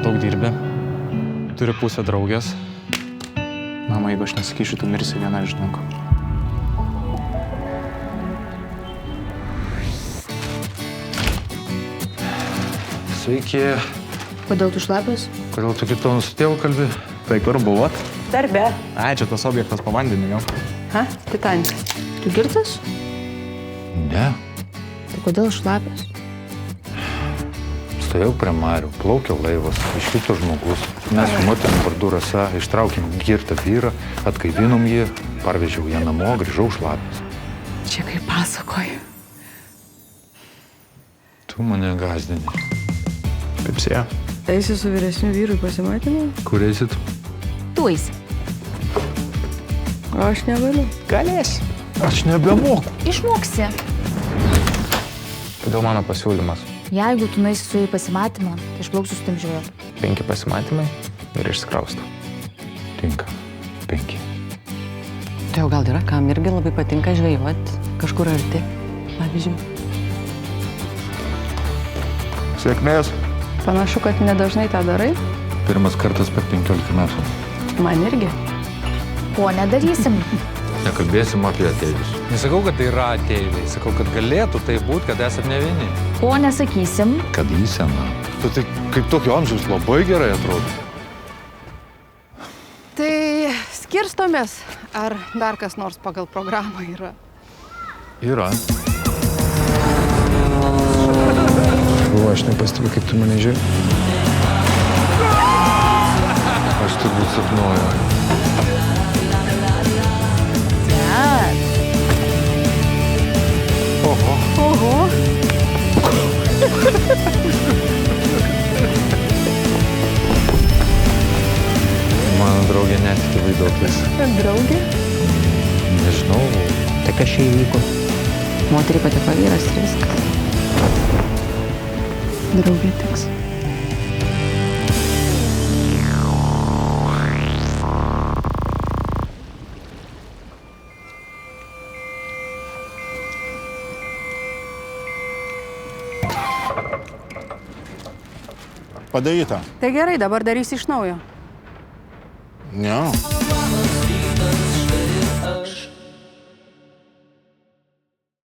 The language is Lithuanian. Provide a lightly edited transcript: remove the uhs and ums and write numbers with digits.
daug dirbi. Turi pusę draugės. Mama, jeigu aš nesakyšiu, tu mirsi viena, žinok. Sveiki. Kodėl tu šlapias? Kodėl tu kitonu su tėvu kalbi? Tai kur buvot? Darbe. Ai, čia tas objektas po vandeniu jau. Ha? Titanikas. Tu girtas? Ne. Tai kodėl šlapias? Stovėjau prie marių, plaukiau laivas, iškrito žmogus. Mes su moterim vardu Rasa ištraukėm girtą vyrą, atgaivinom jį, parvežiau ją namo, grįžau šlapis. Čia kaip pasakoju. Tu mane gazdini. Kaip sėja? Eisi su vyresniu vyru į pasimatymą? Kur eisit? Tu eisi. Aš negaliu. Galėsi. Aš nebemoku. Išmoksi. Kodėl mano pasiūlymas? Jeigu tu nueisi su į pasimatymą, tai išplauksiu su tim žvejoti. 5 pasimatymai ir išsikrausto. Tinka. 5. Tai jau gal yra, kam irgi labai patinka žvejoti kažkur arti, pavyzdžiui. Sėkmės. Panašu, kad nedažnai tą darai. Pirmas kartas per 15 metų. Man irgi. Ko nedarysim? Nekalbėsim apie ateivius. Nesakau, kad tai yra ateiviai. Sakau, kad galėtų tai būti, kad esat ne vieni. Ko nesakysim? Kad jį sena. Tu tai kaip tokio amžiaus labai gerai atrodo. Tai skirstomės, ar dar kas nors pagal programą yra? Yra. Buvo, aš nepastebiu, kaip tu mane žiūri. Aš turbūt sapnuoju. Oho. Mano draugė netiki vaiduokliais. Draugė? Nežinau. Tai kas čia įvyko? Moteriai patiko vyras ir viskas. Draugė tiks. Padaryta. Tai gerai, dabar darysi iš naujo. Ne.